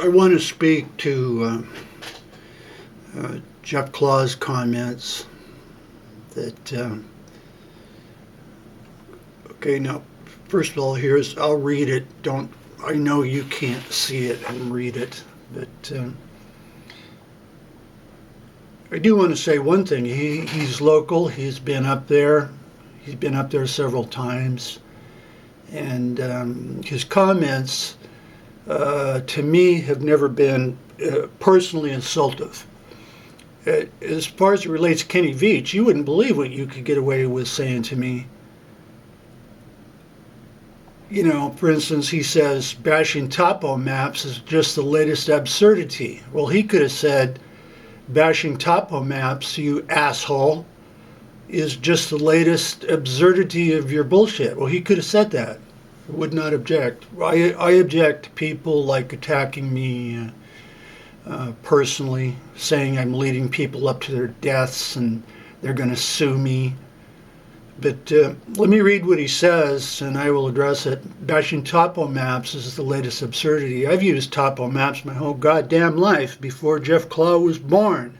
I want to speak to Jef Cla's comments that, okay, now, first of all, I'll read it. I know you can't see it and read it, but I do want to say one thing. He's local. He's been up there. He's been up there several times. And his comments, to me, have never been personally insultive. As far as it relates to Kenny Veach, you wouldn't believe what you could get away with saying to me. You know, for instance, he says bashing topo maps is just the latest absurdity. Well, he could have said bashing topo maps, you asshole, is just the latest absurdity of your bullshit. Well, he could have said that. I would not object. I object to people like attacking me personally, saying I'm leading people up to their deaths and they're going to sue me. But let me read what he says, and I will address it. Bashing topo maps is the latest absurdity. I've used topo maps my whole goddamn life before Jef Cla was born.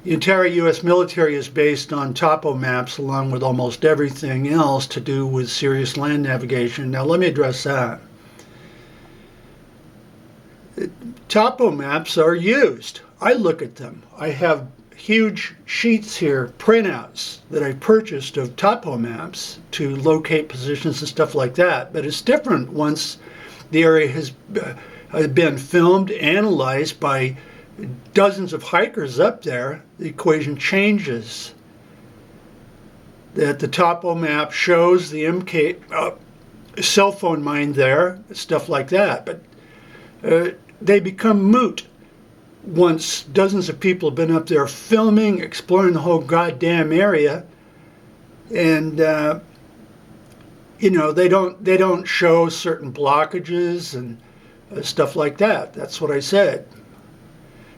The entire U.S. military is based on topo maps, along with almost everything else to do with serious land navigation. Now, let me address that. Topo maps are used. I look at them. I have huge sheets here, printouts that I purchased of topo maps to locate positions and stuff like that. But it's different once the area has been filmed, analyzed by dozens of hikers up there. The equation changes. That the topo map shows the MK cell phone mine there, stuff like that. But they become moot once dozens of people have been up there filming, exploring the whole goddamn area, and you know, they don't show certain blockages and stuff like that. That's what I said.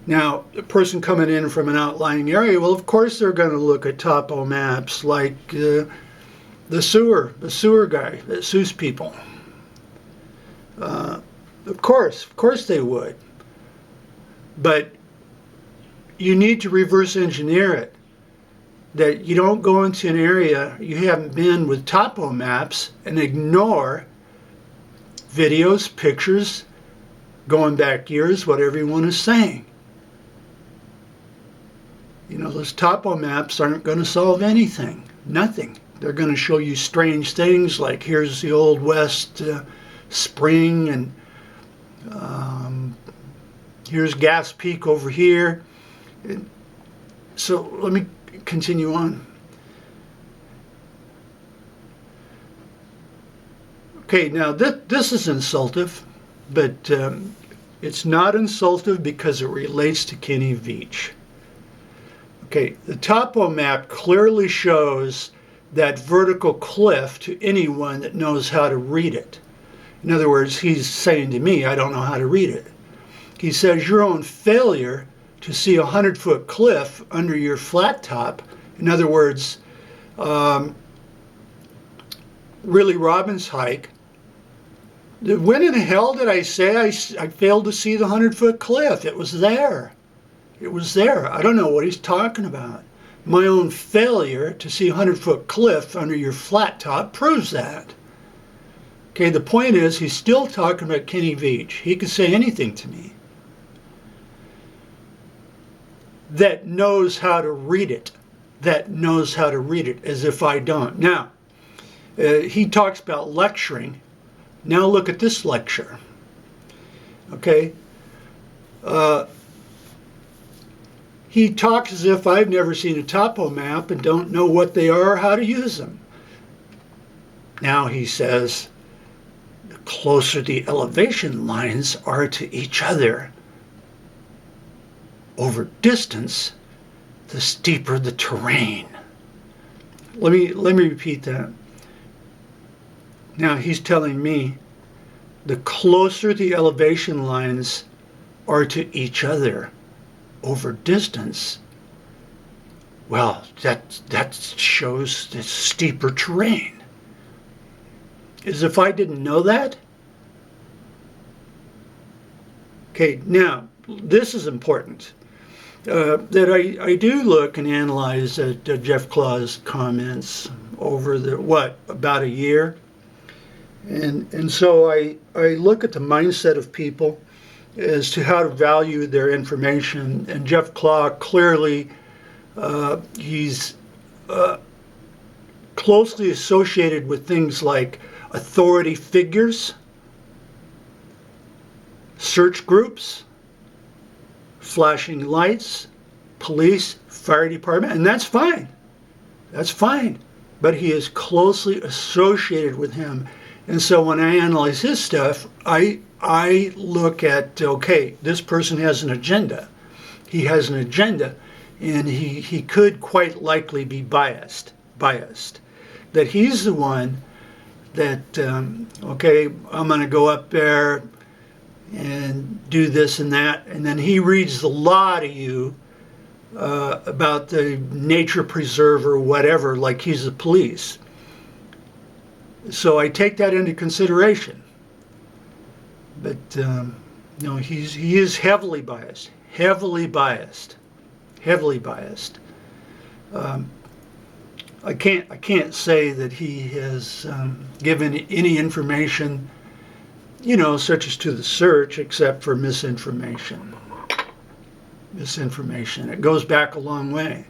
Now, a person coming in from an outlying area, well, of course they're going to look at topo maps like the sewer guy that sues people. Of course they would. But you need to reverse engineer it. That you don't go into an area you haven't been with topo maps and ignore videos, pictures, going back years, what everyone is saying. You know, those topo maps aren't going to solve anything. Nothing. They're going to show you strange things like here's the Old West spring and here's Gas Peak over here. So let me continue on. Okay, now this is insultive, but it's not insultive because it relates to Kenny Veach. Okay, the topo map clearly shows that vertical cliff to anyone that knows how to read it. In other words, he's saying to me, I don't know how to read it. He says your own failure to see a 100-foot cliff under your flat top, in other words, Really Robbins hike. When in the hell did I say I failed to see the 100-foot cliff? It was there. It was there. I don't know what he's talking about. My own failure to see a 100-foot cliff under your flat top proves that. Okay, the point is he's still talking about Kenny Veach. He can say anything to me that knows how to read it. That knows how to read it, as if I don't. Now, he talks about lecturing. Now look at this lecture. Okay? He talks as if I've never seen a topo map and don't know what they are or how to use them. Now he says, the closer the elevation lines are to each other over distance, the steeper the terrain. Let me repeat that. Now he's telling me the closer the elevation lines are to each other over distance, well, that shows the steeper terrain. As if I didn't know that? Okay, now, this is important. That I do look and analyze Jef Cla's comments over about a year. And so I look at the mindset of people as to how to value their information. And Jef Cla clearly, he's closely associated with things like authority figures, search groups, flashing lights, police, fire department, and that's fine. That's fine. But he is closely associated with him. And so when I analyze his stuff, I look at, okay, this person has an agenda. He has an agenda, and he could quite likely be biased. That he's the one that, okay, I'm going to go up there and do this and that, and then he reads the law to you about the nature preserve or whatever, like he's the police. So I take that into consideration. But no, he is heavily biased. I can't say that he has given any information, such as to the search, except for misinformation. It goes back a long way.